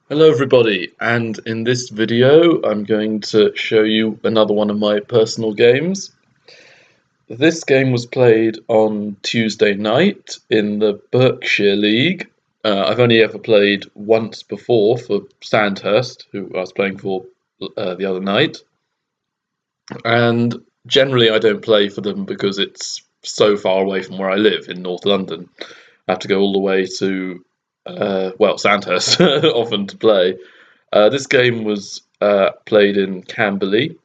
Hello everybody, and in this video I'm going to show you another one of my personal games. This game was played on Tuesday night in the Berkshire League. I've only ever played once before for Sandhurst, who I was playing for the other night, and generally I don't play for them because it's so far away from where I live in North London. I have to go all the way to Sandhurst often to play. This game was played in Camberley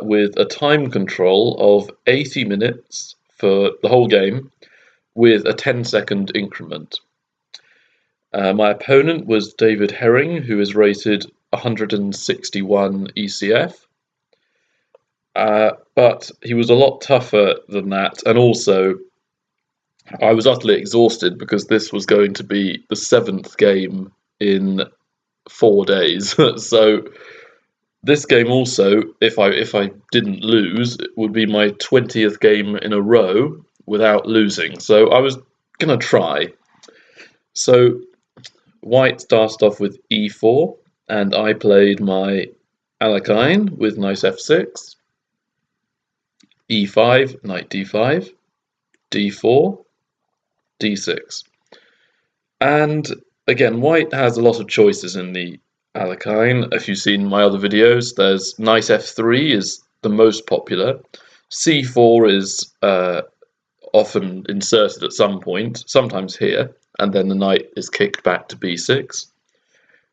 with a time control of 80 minutes for the whole game with a 10-second increment. My opponent was David Herring, who is rated 161 ECF, but he was a lot tougher than that, and also I was utterly exhausted because this was going to be the 7th game in 4 days. So this game also, if I didn't lose, it would be my 20th game in a row without losing. So I was gonna try. So White started off with e4, and I played my Alekhine with knight f6, e5, knight d5, d4, d6. And again, White has a lot of choices in the Alekhine. If you've seen my other videos, there's knight f3 is the most popular. c4 is often inserted at some point, sometimes here, and then the knight is kicked back to b6.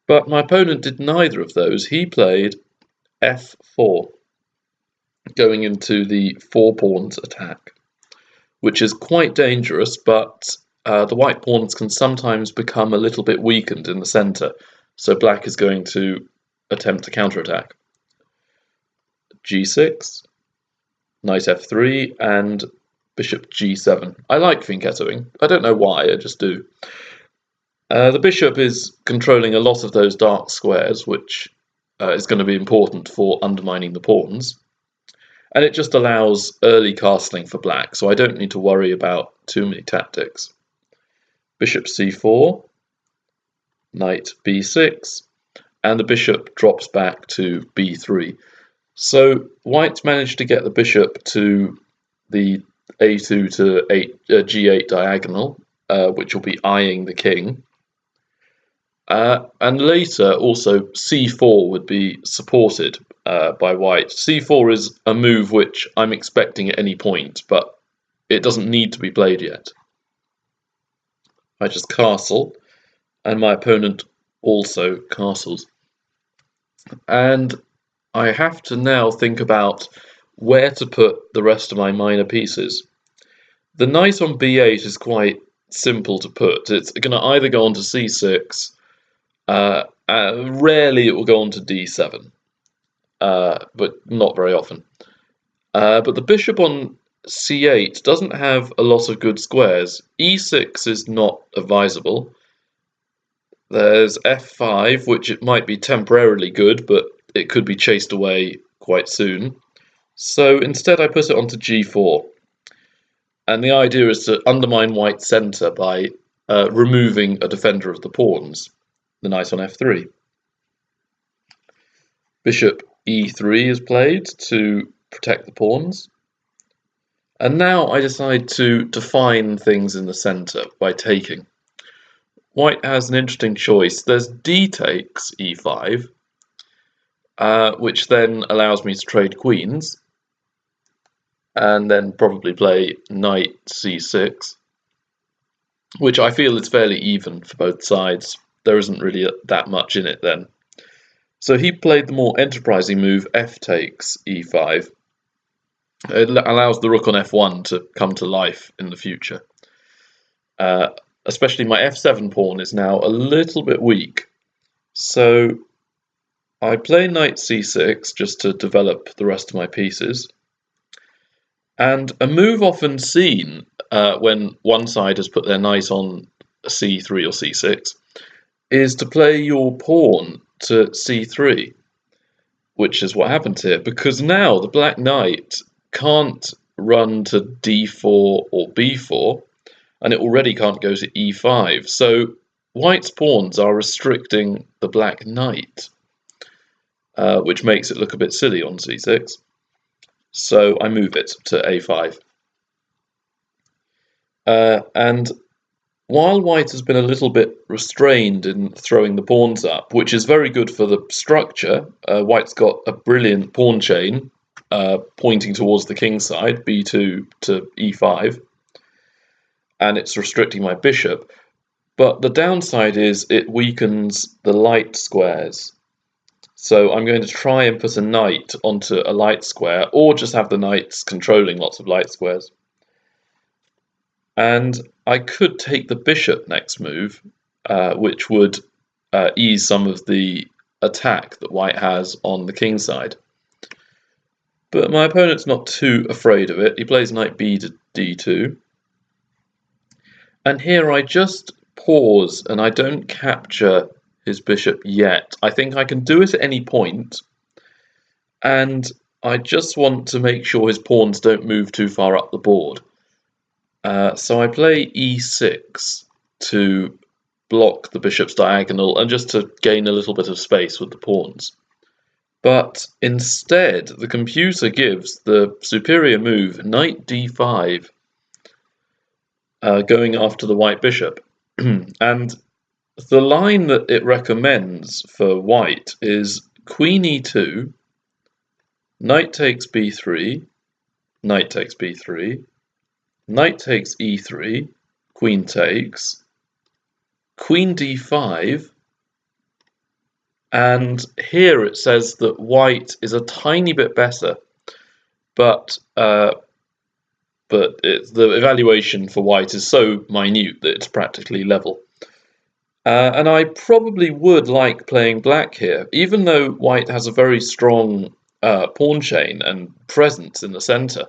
But my opponent did neither of those. He played f4, going into the 4 pawns attack, which is quite dangerous, but the white pawns can sometimes become a little bit weakened in the centre, so black is going to attempt to counterattack. g6, knight f3, and bishop g7. I like fianchettoing. I don't know why, I just do. The bishop is controlling a lot of those dark squares, which is going to be important for undermining the pawns. And it just allows early castling for black, so I don't need to worry about too many tactics. Bishop c4, knight b6, and the bishop drops back to b3. So White's managed to get the bishop to the a2 to g8 diagonal, which will be eyeing the king. And later, also, c4 would be supported by White. c4 is a move which I'm expecting at any point, but it doesn't need to be played yet. I just castle, and my opponent also castles. And I have to now think about where to put the rest of my minor pieces. The knight on b8 is quite simple to put. It's going to either go on to c6, rarely it will go on to d7, but not very often. But the bishop on c8 doesn't have a lot of good squares. e6 is not advisable. There's f5, which it might be temporarily good, but it could be chased away quite soon. So instead I put it onto g4. And the idea is to undermine White's centre by removing a defender of the pawns, the knight on f3. Bishop e3 is played to protect the pawns. And now I decide to define things in the centre by taking. White has an interesting choice. There's d takes e5, which then allows me to trade queens, and then probably play knight c6, which I feel is fairly even for both sides. There isn't really that much in it then. So he played the more enterprising move f takes e5. It allows the rook on f1 to come to life in the future. Especially my f7 pawn is now a little bit weak. So I play knight c6 just to develop the rest of my pieces. And a move often seen when one side has put their knight on c3 or c6 is to play your pawn to c3, which is what happened here, because now the black knight can't run to d4 or b4, and it already can't go to e5. So white's pawns are restricting the black knight, which makes it look a bit silly on c6. So I move it to a5. And while white has been a little bit restrained in throwing the pawns up, which is very good for the structure, white's got a brilliant pawn chain pointing towards the king side, b2 to e5, and it's restricting my bishop. But the downside is it weakens the light squares. So I'm going to try and put a knight onto a light square, or just have the knights controlling lots of light squares. And I could take the bishop next move, which would ease some of the attack that white has on the king side. But my opponent's not too afraid of it. He plays knight b to d2. And here I just pause and I don't capture his bishop yet. I think I can do it at any point, and I just want to make sure his pawns don't move too far up the board. So I play e6 to block the bishop's diagonal and just to gain a little bit of space with the pawns. But instead, the computer gives the superior move, knight d5, going after the white bishop. And the line that it recommends for white is queen e2, knight takes b3, knight takes b3, knight takes e3, queen takes, queen d5, and here it says that white is a tiny bit better, but the evaluation for white is so minute that it's practically level. And I probably would like playing black here, even though white has a very strong pawn chain and presence in the centre.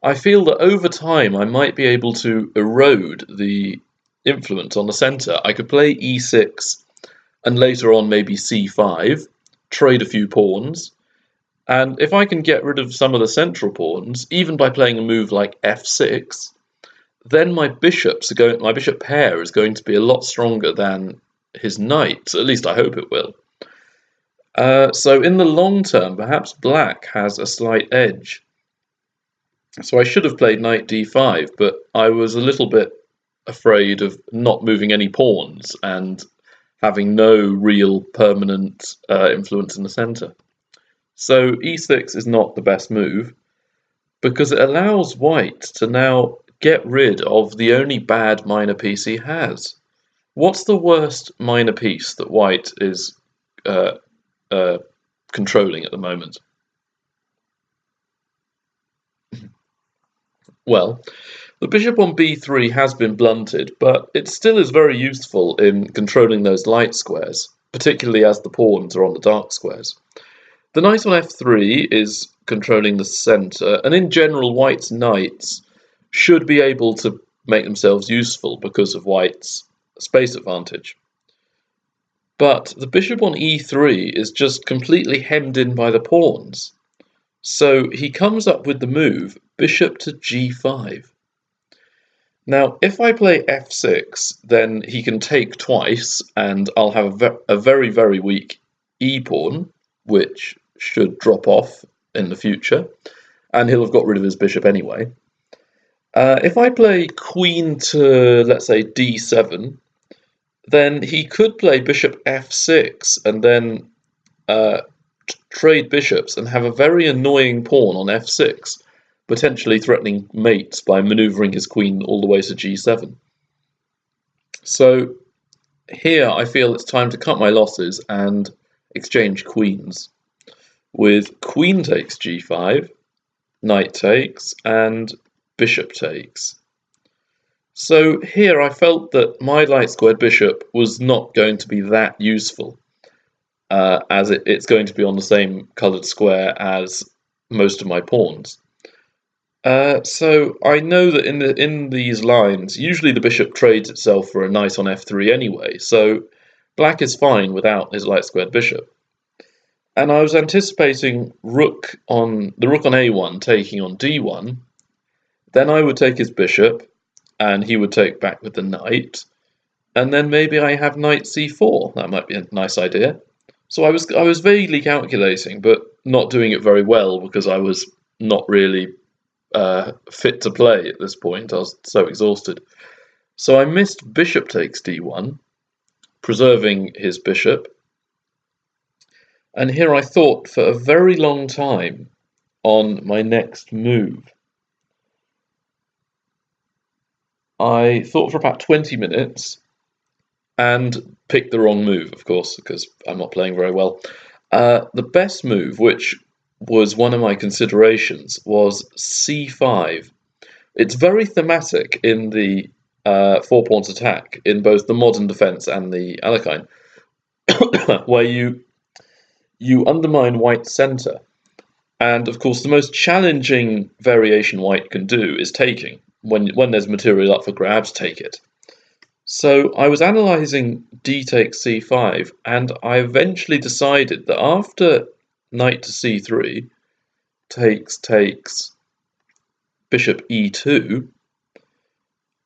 I feel that over time I might be able to erode the influence on the centre. I could play e6 and later on maybe c5, trade a few pawns, and if I can get rid of some of the central pawns, even by playing a move like f6, then my bishop pair is going to be a lot stronger than his knight. At least I hope it will. So in the long term, perhaps black has a slight edge. So I should have played knight d5, but I was a little bit afraid of not moving any pawns and having no real permanent influence in the centre. So e6 is not the best move, because it allows white to now get rid of the only bad minor piece he has. What's the worst minor piece that white is controlling at the moment? Well, the bishop on b3 has been blunted, but it still is very useful in controlling those light squares, particularly as the pawns are on the dark squares. The knight on f3 is controlling the centre, and in general white's knights should be able to make themselves useful because of white's space advantage. But the bishop on e3 is just completely hemmed in by the pawns. So he comes up with the move bishop to g5. Now, if I play f6, then he can take twice, and I'll have a very, very weak e-pawn, which should drop off in the future, and he'll have got rid of his bishop anyway. If I play queen to, let's say, d7, then he could play bishop f6 and then trade bishops and have a very annoying pawn on f6, potentially threatening mates by manoeuvring his queen all the way to g7. So here I feel it's time to cut my losses and exchange queens, with queen takes g5, knight takes, and bishop takes. So here I felt that my light squared bishop was not going to be that useful, as it's going to be on the same coloured square as most of my pawns. So I know that in these lines, usually the bishop trades itself for a knight on f3 anyway, so black is fine without his light squared bishop. And I was anticipating the rook on a1 taking on d1, then I would take his bishop, and he would take back with the knight, and then maybe I have knight c4. That might be a nice idea. So I was vaguely calculating, but not doing it very well because I was not really fit to play at this point. I was so exhausted. So I missed bishop takes d1, preserving his bishop. And here I thought for a very long time on my next move. I thought for about 20 minutes and picked the wrong move, of course, because I'm not playing very well. The best move, which was one of my considerations, was c5. It's very thematic in the four pawns attack in both the modern defense and the Alekhine, where you undermine white's center. And of course, the most challenging variation white can do is taking. When there's material up for grabs, take it. So I was analysing d takes c5, and I eventually decided that after knight to c3 takes bishop e2,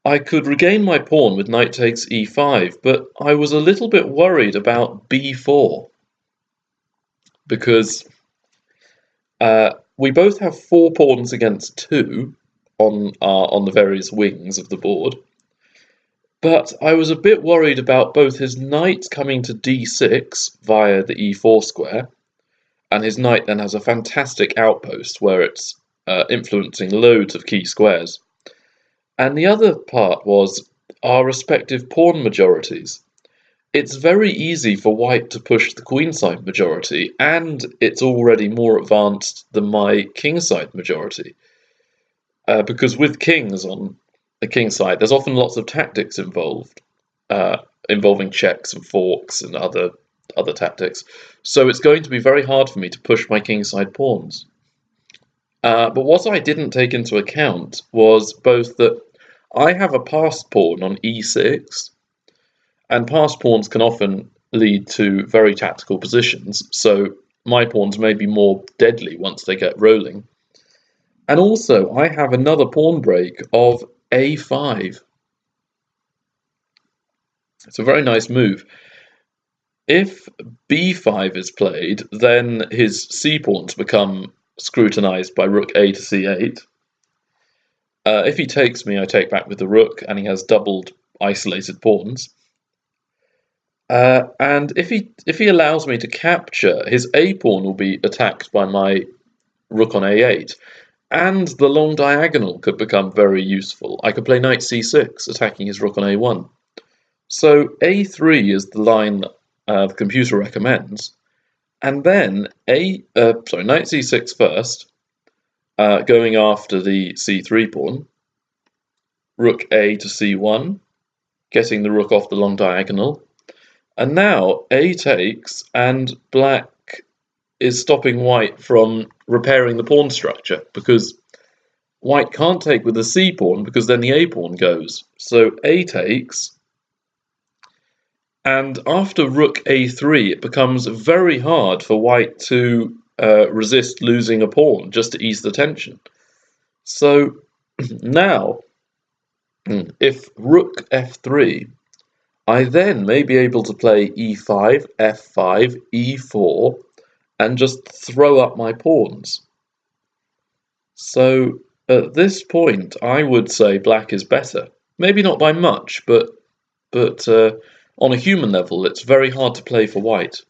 I could regain my pawn with knight takes e5, but I was a little bit worried about b4 because we both have 4 pawns against 2 on the various wings of the board. But I was a bit worried about both his knight coming to d6 via the e4 square, and his knight then has a fantastic outpost where it's influencing loads of key squares. And the other part was our respective pawn majorities. It's very easy for white to push the queenside majority, and it's already more advanced than my kingside majority. Because with kings on the king side, there's often lots of tactics involved, involving checks and forks and other tactics. So it's going to be very hard for me to push my kingside pawns. But what I didn't take into account was both that I have a passed pawn on e6, and passed pawns can often lead to very tactical positions, so my pawns may be more deadly once they get rolling. And also, I have another pawn break of a5. It's a very nice move. If b5 is played, then his c-pawns become scrutinized by rook a to c8. If he takes me, I take back with the rook, and he has doubled isolated pawns. And if he allows me to capture, his a-pawn will be attacked by my rook on a8. And the long diagonal could become very useful. I could play knight c6, attacking his rook on a1. So a3 is the line that the computer recommends. And then knight c6 first, going after the c3 pawn. Rook a to c1, getting the rook off the long diagonal. And now a takes, and black is stopping white from repairing the pawn structure, because white can't take with the c pawn because then the a pawn goes. So a takes, and after rook a3 it becomes very hard for white to resist losing a pawn just to ease the tension. So now if rook f3, I then may be able to play e5, f5, e4, and just throw up my pawns. So at this point, I would say black is better. Maybe not by much, but on a human level, it's very hard to play for white.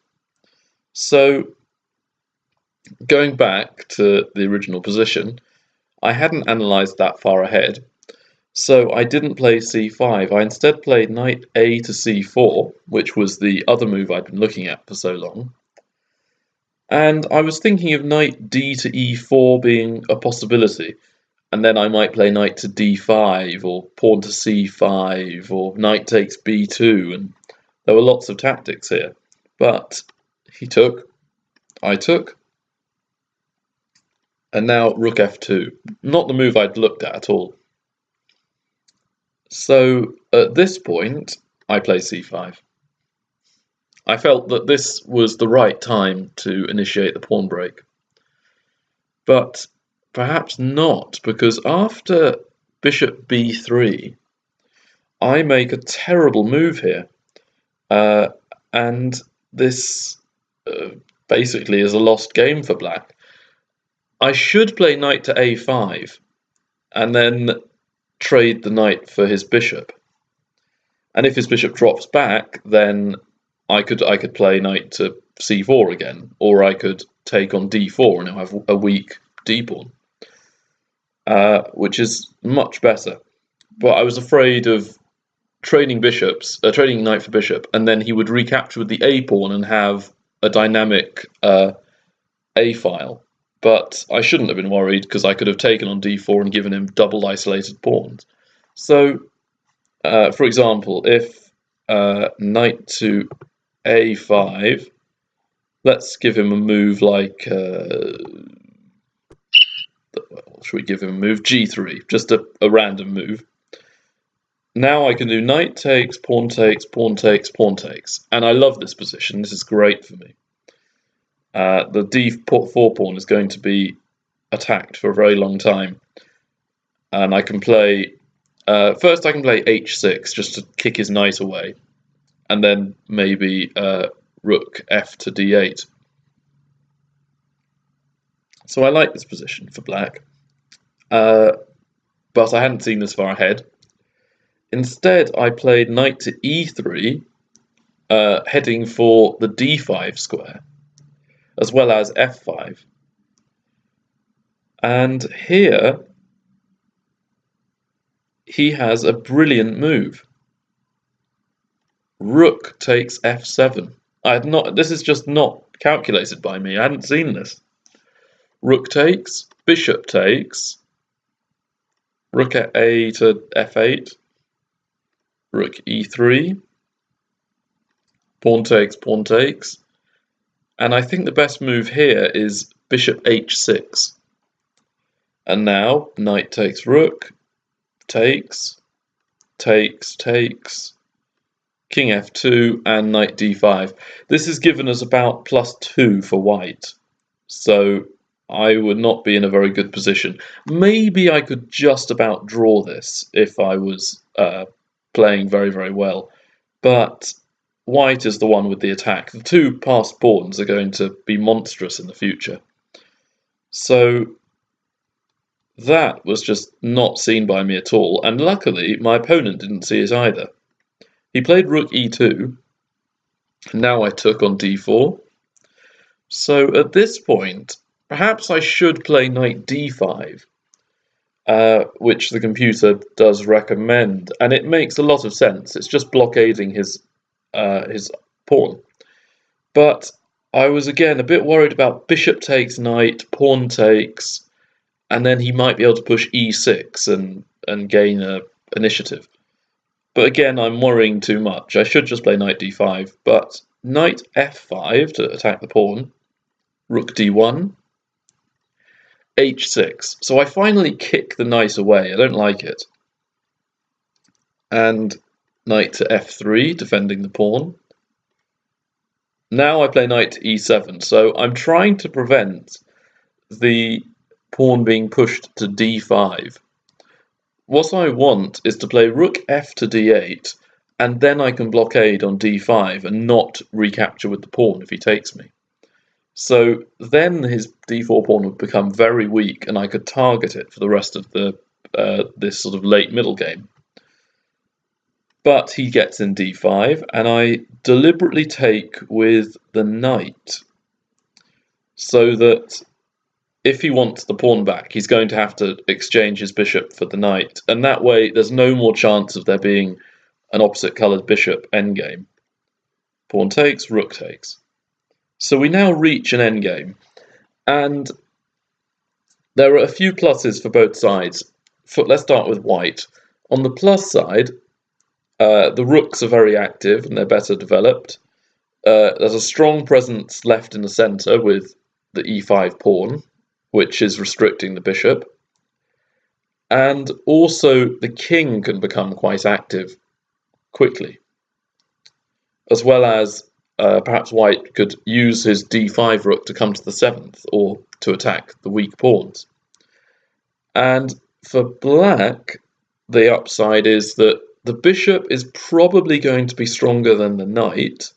So going back to the original position, I hadn't analysed that far ahead. So I didn't play c5, I instead played knight a to c4, which was the other move I'd been looking at for so long. And I was thinking of knight d to e4 being a possibility, and then I might play knight to d5, or pawn to c5, or knight takes b2, and there were lots of tactics here. But he took, I took, and now rook f2. Not the move I'd looked at all. So at this point, I play c5. I felt that this was the right time to initiate the pawn break. But perhaps not, because after bishop b3, I make a terrible move here, and this basically is a lost game for black. I should play knight to a5 and then trade the knight for his bishop. And if his bishop drops back, then I could play knight to c4 again, or I could take on d4 and have a weak d pawn, which is much better. But I was afraid of trading knight for bishop, and then he would recapture with the a pawn and have a dynamic a file. But I shouldn't have been worried, because I could have taken on d4 and given him double isolated pawns. So, for example, if knight to a5, let's give him a move like, should we give him a move? g3, just a random move. Now I can do knight takes, pawn takes, pawn takes, pawn takes, and I love this position. This is great for me. The d4 pawn is going to be attacked for a very long time, and I can play first I can play h6 just to kick his knight away, and then maybe rook f to d8. So I like this position for black, but I hadn't seen this far ahead. Instead, I played knight to e3, heading for the d5 square, as well as f5. And here, he has a brilliant move. Rook takes f7. This is just not calculated by me. I hadn't seen this. Rook takes, bishop takes, rook at a to f8, rook e3, pawn takes, and I think the best move here is bishop h6. And now knight takes rook, takes, king f2, and knight d5. This has given us about +2 for white, so I would not be in a very good position. Maybe I could just about draw this if I was playing very, very well, but white is the one with the attack. The two passed pawns are going to be monstrous in the future. So that was just not seen by me at all, and luckily my opponent didn't see it either. He played rook e2, now I took on d4. So at this point, perhaps I should play knight d5, which the computer does recommend, and it makes a lot of sense. It's just blockading his pawn. But I was again a bit worried about bishop takes knight, pawn takes, and then he might be able to push e6 and gain an initiative. But again, I'm worrying too much. I should just play knight d5, but knight f5 to attack the pawn, rook d1, h6. So I finally kick the knight away. I don't like it. And knight to f3, defending the pawn. Now I play knight to e7. So I'm trying to prevent the pawn being pushed to d5. What I want is to play rook f to d8, and then I can blockade on d5 and not recapture with the pawn if he takes me. So then his d4 pawn would become very weak, and I could target it for the rest of the this sort of late middle game. But he gets in d5, and I deliberately take with the knight, so that if he wants the pawn back, he's going to have to exchange his bishop for the knight, and that way there's no more chance of there being an opposite-coloured bishop endgame. Pawn takes, rook takes. So we now reach an endgame, and there are a few pluses for both sides. Let's start with white. On the plus side, the rooks are very active and they're better developed. There's a strong presence left in the centre with the e5 pawn, which is restricting the bishop. And also the king can become quite active quickly, as well as perhaps white could use his d5 rook to come to the 7th, or to attack the weak pawns. And for black, the upside is that the bishop is probably going to be stronger than the knight,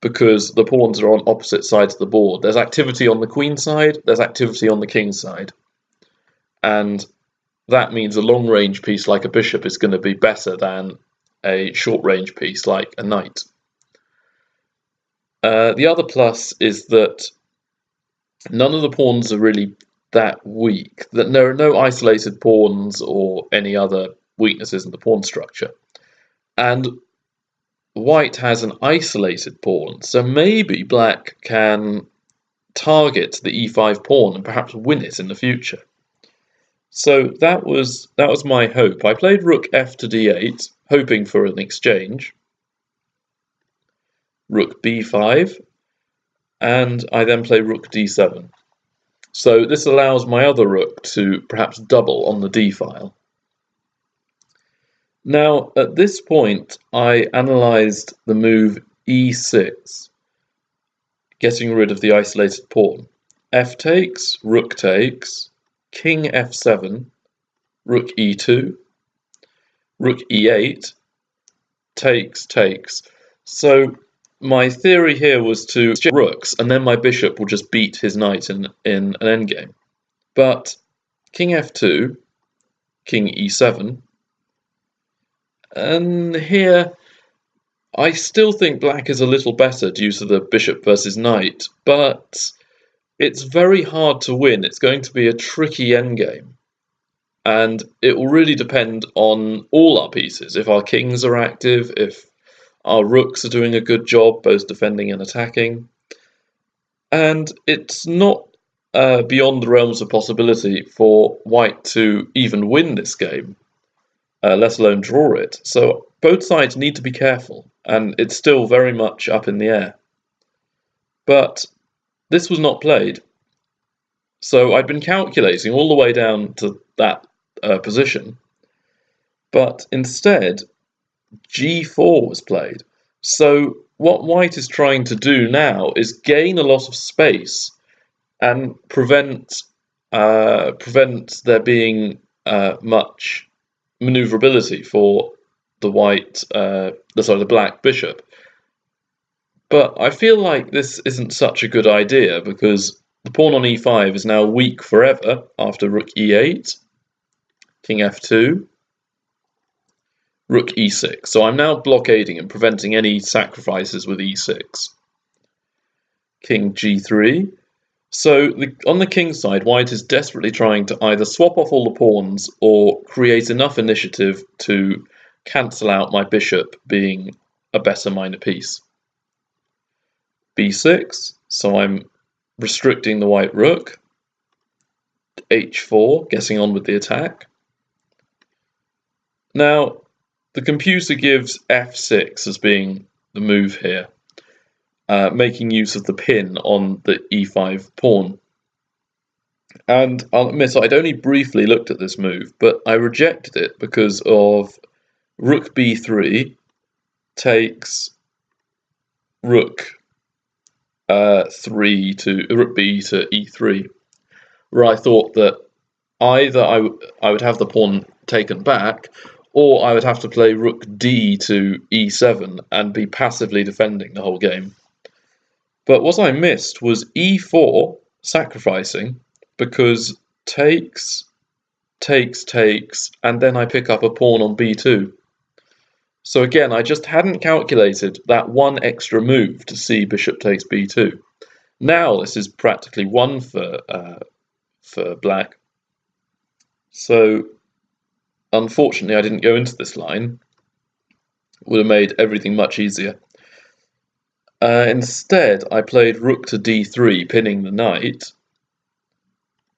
because the pawns are on opposite sides of the board. There's activity on the queen side, there's activity on the king side. And that means a long-range piece like a bishop is going to be better than a short-range piece like a knight. The other plus is that none of the pawns are really that weak, that there are no isolated pawns or any other weaknesses in the pawn structure. And white has an isolated pawn, so maybe black can target the e5 pawn and perhaps win it in the future. So that was my hope. I played rook f to d8, hoping for an exchange. Rook b5, and I then play rook d7. So this allows my other rook to perhaps double on the d file. Now, at this point, I analysed the move e6, getting rid of the isolated pawn. F takes, rook takes, king f7, rook e2, rook e8, takes. So my theory here was to exchange rooks, and then my bishop will just beat his knight in an endgame. But king f2, king e7, and here I still think black is a little better due to the bishop versus knight, but it's very hard to win. It's going to be a tricky endgame, and it will really depend on all our pieces. If our kings are active, if our rooks are doing a good job both defending and attacking. And it's not beyond the realms of possibility for white to even win this game, let alone draw it. So both sides need to be careful, and it's still very much up in the air. But this was not played. So I'd been calculating all the way down to that position, but instead g4 was played. So what white is trying to do now is gain a lot of space and prevent there being much maneuverability for the black bishop. But I feel like this isn't such a good idea, because the pawn on e5 is now weak forever after rook e8, king f2, rook e6. So I'm now blockading and preventing any sacrifices with e6. King g3. So on the king side, white is desperately trying to either swap off all the pawns or create enough initiative to cancel out my bishop being a better minor piece. b6, so I'm restricting the white rook. h4, getting on with the attack. Now, the computer gives f6 as being the move here, making use of the pin on the e5 pawn. And I'll admit I'd only briefly looked at this move, but I rejected it because of rook b3 takes rook b to e3, where I thought that either I would have the pawn taken back, or I would have to play rook d to e7 and be passively defending the whole game. But what I missed was e4 sacrificing, because takes, and then I pick up a pawn on b2. So again, I just hadn't calculated that one extra move to see bishop takes b2. Now this is practically won for black. So unfortunately, I didn't go into this line. Would have made everything much easier. Instead, I played rook to d3, pinning the knight.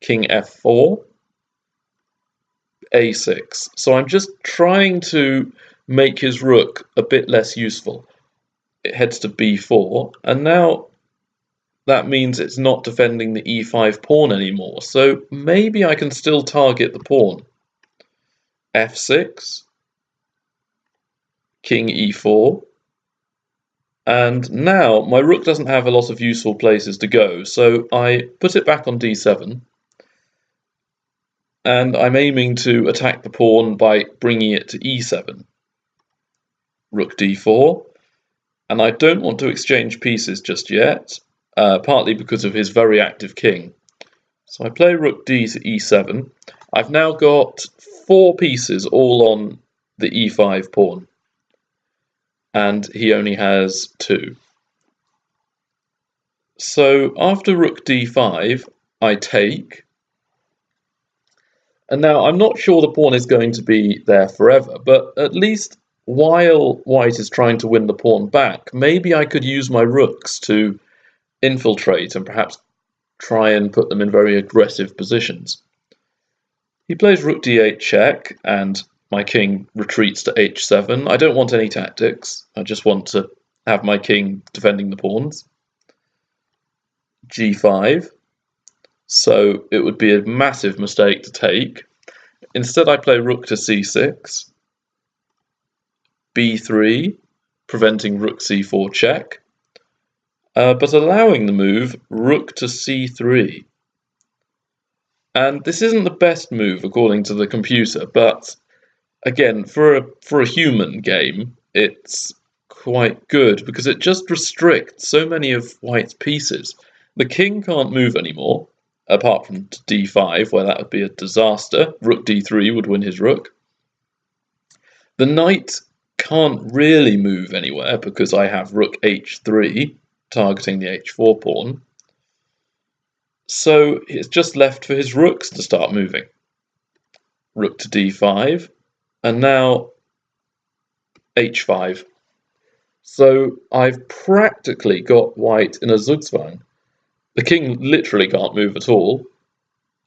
King f4, a6. So I'm just trying to make his rook a bit less useful. It heads to b4, and now that means it's not defending the e5 pawn anymore. So maybe I can still target the pawn. f6, king e4, and now my rook doesn't have a lot of useful places to go, so I put it back on d7, and I'm aiming to attack the pawn by bringing it to e7. rook d4, and I don't want to exchange pieces just yet, partly because of his very active king. So I play rook d to e7. I've now got 4 pieces all on the e5 pawn, and he only has 2. So after rook d5, I take, and now I'm not sure the pawn is going to be there forever, but at least while white is trying to win the pawn back, maybe I could use my rooks to infiltrate and perhaps try and put them in very aggressive positions. He plays rook d8 check, and my king retreats to h7. I don't want any tactics, I just want to have my king defending the pawns. g5. So it would be a massive mistake to take. Instead, I play rook to c6, b3, preventing rook c4 check, but allowing the move rook to c3. And this isn't the best move according to the computer, but again, for a human game, it's quite good because it just restricts so many of white's pieces. The king can't move anymore, apart from to d5, where that would be a disaster. Rook d3 would win his rook. The knight can't really move anywhere because I have rook h3 targeting the h4 pawn. So it's just left for his rooks to start moving. Rook to d5, and now h5. So I've practically got white in a zugzwang. The king literally can't move at all.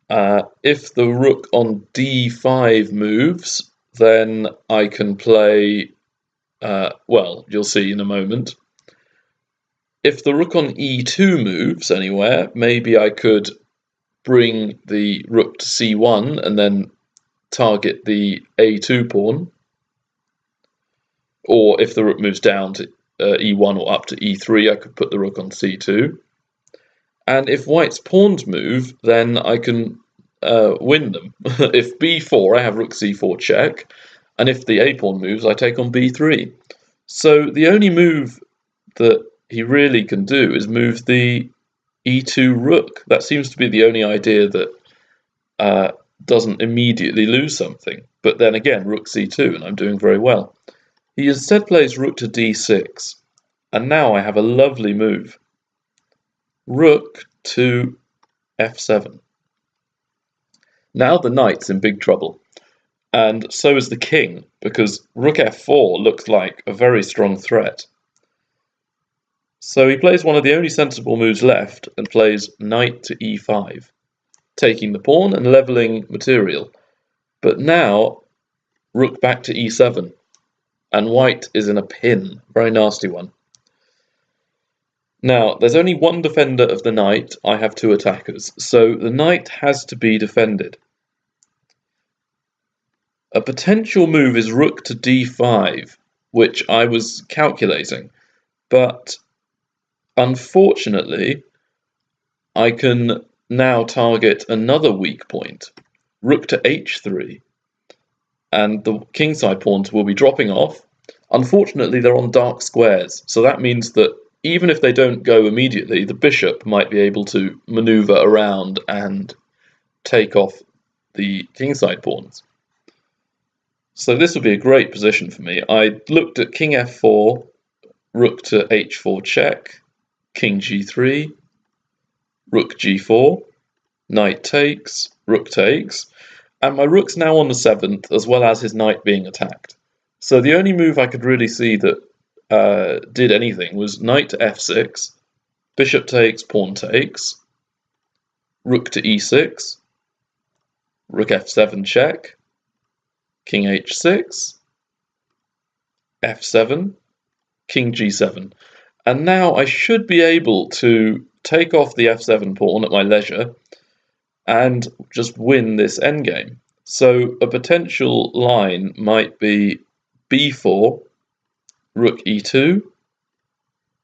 If the rook on d5 moves, then I can play, well, you'll see in a moment. If the rook on e2 moves anywhere, maybe I could bring the rook to c1 and then target the a2 pawn. Or if the rook moves down to e1 or up to e3, I could put the rook on c2. And if white's pawns move, then I can win them. If b4, I have rook c4 check, and if the a-pawn moves, I take on b3. So the only move that he really can do is move the e2 rook. That seems to be the only idea that doesn't immediately lose something. But then again, rook c2, and I'm doing very well. He instead plays rook to d6, and now I have a lovely move. Rook to f7. Now the knight's in big trouble, and so is the king, because rook f4 looks like a very strong threat. So he plays one of the only sensible moves left and plays knight to e5, taking the pawn and levelling material. But now rook back to e7, and white is in a pin, very nasty one. Now, there's only one defender of the knight, I have 2 attackers, so the knight has to be defended. A potential move is rook to d5, which I was calculating, but unfortunately, I can now target another weak point, rook to h3, and the kingside pawns will be dropping off. Unfortunately, they're on dark squares, so that means that even if they don't go immediately, the bishop might be able to maneuver around and take off the kingside pawns. So this would be a great position for me. I looked at king f4, rook to h4 check, king g3, rook g4, knight takes, rook takes, and my rook's now on the 7th, as well as his knight being attacked. So the only move I could really see that did anything was knight to f6, bishop takes, pawn takes, rook to e6, rook f7 check, king h6, f7, king g7. And now I should be able to take off the f7 pawn at my leisure and just win this endgame. So a potential line might be b4, rook e2,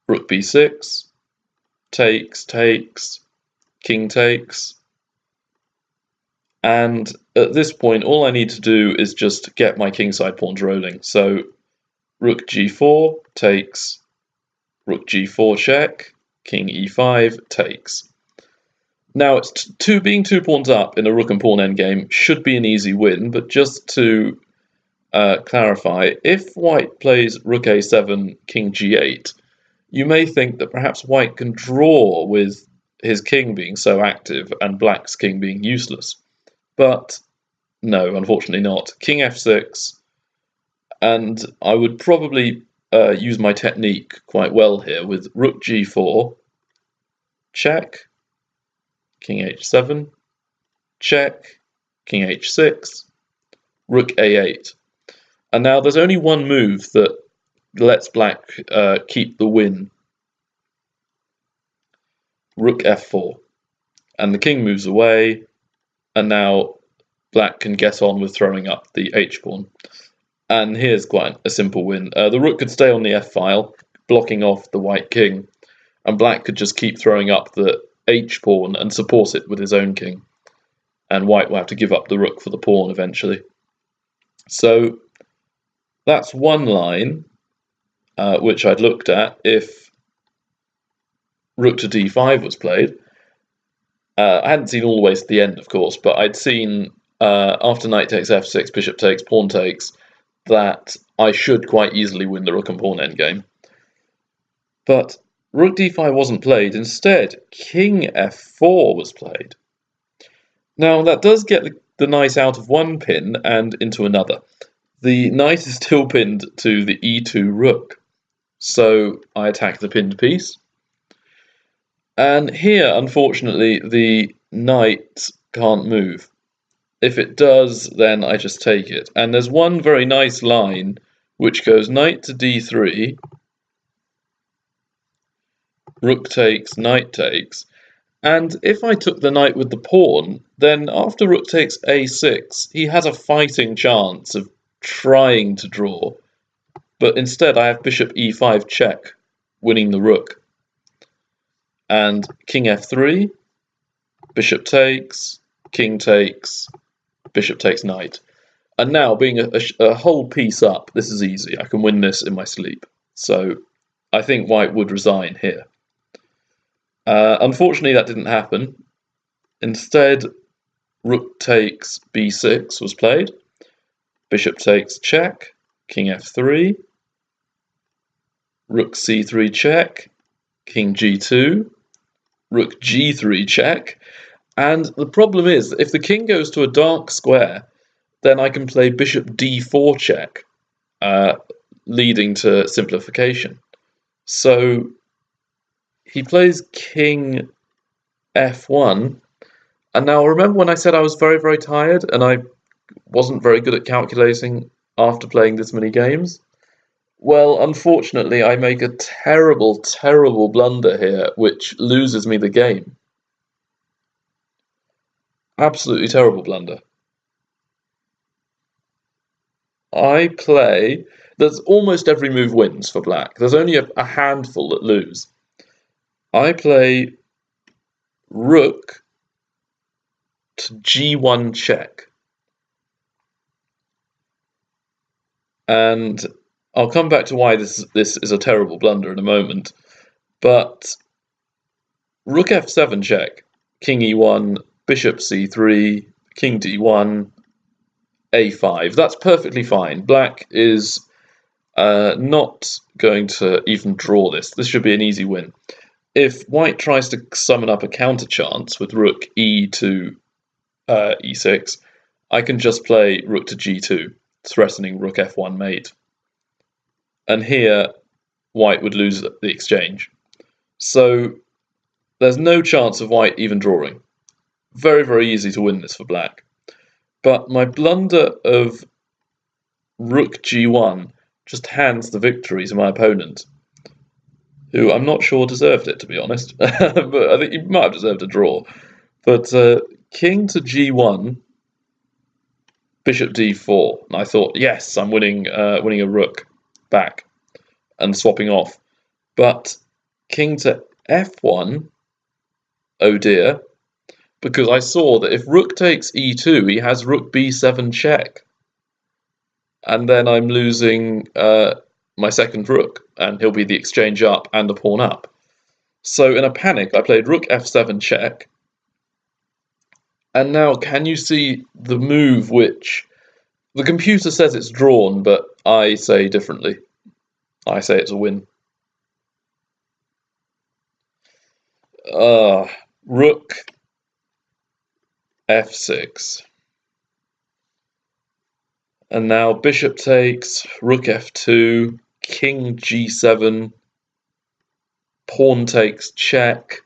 rook b6, takes, takes, king takes. And at this point, all I need to do is just get my kingside pawns rolling. So rook g4 takes, rook g4 check, king e5 takes. Now, it's being 2 pawns up in a rook and pawn endgame should be an easy win, but just to clarify, if white plays rook a7, king g8, you may think that perhaps white can draw with his king being so active and black's king being useless. But no, unfortunately not. King f6, and I would probably use my technique quite well here with rook g4, check, king h7, check, king h6, rook a8. And now there's only one move that lets black keep the win. Rook f4. And the king moves away, and now black can get on with throwing up the h-pawn. And here's quite a simple win. The rook could stay on the f-file, blocking off the white king, and black could just keep throwing up the h-pawn and support it with his own king. And white will have to give up the rook for the pawn eventually. So that's one line which I'd looked at if rook to d5 was played. I hadn't seen all the way to the end, of course, but I'd seen after knight takes f6, bishop takes, pawn takes, that I should quite easily win the rook and pawn endgame. But rook d5 wasn't played. Instead, king f4 was played. Now, that does get the knight out of one pin and into another. The knight is still pinned to the e2 rook, so I attack the pinned piece. And here, unfortunately, the knight can't move. If it does, then I just take it. And there's one very nice line which goes knight to d3, rook takes, knight takes. And if I took the knight with the pawn, then after rook takes a6, he has a fighting chance of trying to draw. But instead, I have bishop e5 check, winning the rook. And king f3, bishop takes, king takes, bishop takes knight. And now, being a whole piece up, this is easy. I can win this in my sleep. So I think white would resign here. Unfortunately, that didn't happen. Instead, rook takes b6 was played. Bishop takes check, king f3, rook c3 check, king g2, rook g3 check. And the problem is, if the king goes to a dark square, then I can play bishop d4 check, leading to simplification. So he plays king f1, and now remember when I said I was very, very tired and I wasn't very good at calculating after playing this many games? Well, unfortunately, I make a terrible, terrible blunder here, which loses me the game. Absolutely terrible blunder. I play... There's almost every move wins for black. There's only a handful that lose. I play rook to g1 check. And I'll come back to why this is a terrible blunder in a moment. But rook f7 check, king e1, bishop c3, king d1, a5. That's perfectly fine. Black is not going to even draw this. This should be an easy win. If white tries to summon up a counter chance with rook e to e6, I can just play rook to g2, threatening rook f1 mate. And here, white would lose the exchange. So there's no chance of white even drawing. Very, very easy to win this for black. But my blunder of rook g1 just hands the victory to my opponent, who I'm not sure deserved it, to be honest. But I think he might have deserved a draw. But king to g1, bishop d4. And I thought, yes, I'm winning a rook back and swapping off. But king to f1, oh dear, because I saw that if rook takes e2, he has rook b7 check. And then I'm losing my second rook, and he'll be the exchange up and a pawn up. So in a panic, I played rook f7 check. And now, can you see the move which the computer says it's drawn, but I say differently? I say it's a win. Rook f6. And now bishop takes, rook f2, king g7, pawn takes check.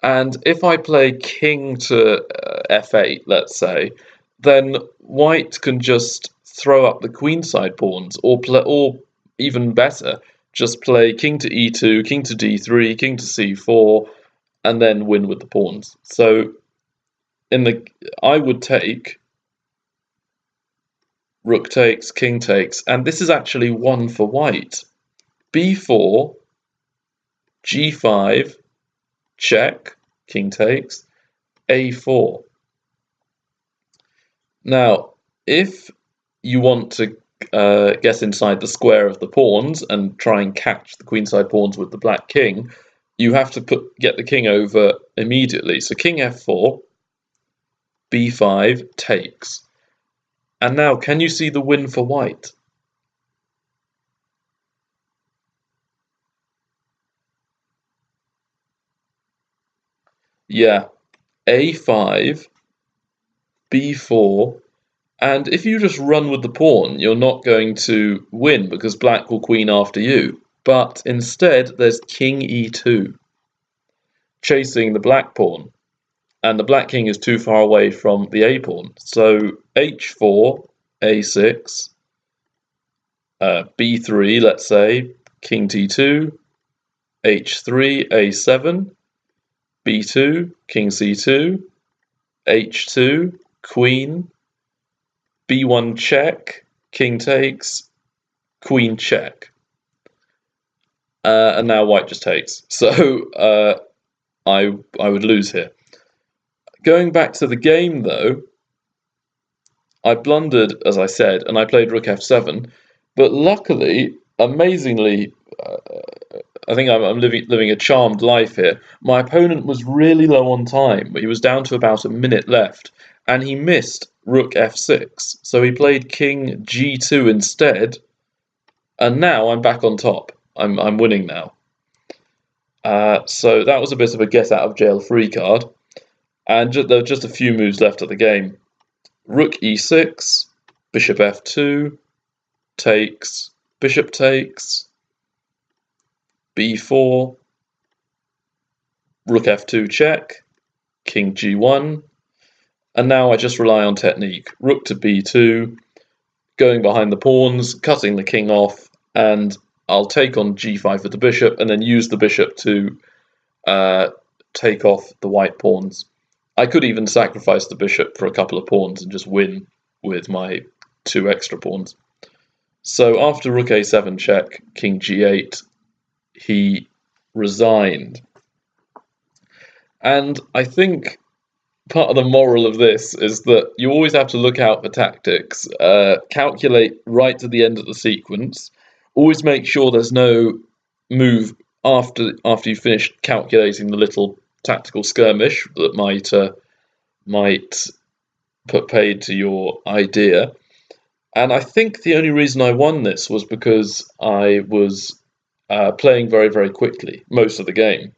And if I play king to f8, let's say, then white can just throw up the queenside pawns, or even better, just play king to e2, king to d3, king to c4, and then win with the pawns. So I would take rook takes, king takes, and this is actually one for white. b4, g5, check, king takes, a4. Now, if you want to get inside the square of the pawns and try and catch the queenside pawns with the black king, you have to get the king over immediately. So king f4, b5 takes. And now, can you see the win for white? Yeah, a5, b4, and if you just run with the pawn, you're not going to win because black will queen after you. But instead, there's king e2, chasing the black pawn, and the black king is too far away from the a pawn. So h4, a6, b3, let's say, king d2, h3, a7, b2, king c2, h2, queen, b1 check, king takes, queen check. And now white just takes. So I would lose here. Going back to the game, though, I blundered, as I said, and I played rook f7. But luckily, amazingly, I think I'm living a charmed life here. My opponent was really low on time. He was down to about a minute left, and he missed rook f6. So he played king g2 instead, and now I'm back on top. I'm winning now. So that was a bit of a get out of jail free card, and there were just a few moves left of the game. Rook e6, bishop f2, takes, bishop takes, b4, rook f2 check, king g1, and now I just rely on technique. Rook to b2, going behind the pawns, cutting the king off, and I'll take on g5 with the bishop, and then use the bishop to take off the white pawns. I could even sacrifice the bishop for a couple of pawns and just win with my 2 extra pawns. So after rook a7 check, king g8, he resigned. And I think part of the moral of this is that you always have to look out for tactics, calculate right to the end of the sequence, always make sure there's no move after you've finished calculating the little tactical skirmish that might put paid to your idea. And I think the only reason I won this was because I was playing very, very quickly most of the game.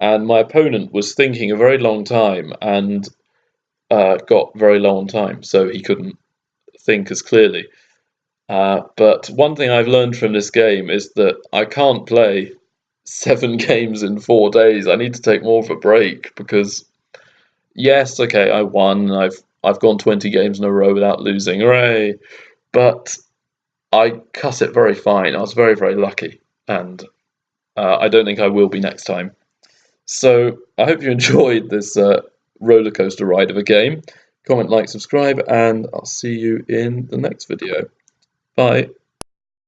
And my opponent was thinking a very long time and got very low on time, so he couldn't think as clearly. But one thing I've learned from this game is that I can't play 7 games in 4 days. I need to take more of a break because, yes, okay, I won. I've gone 20 games in a row without losing, hooray! But I cut it very fine. I was very, very lucky, and I don't think I will be next time. So I hope you enjoyed this roller coaster ride of a game. Comment, like, subscribe, and I'll see you in the next video. Bye.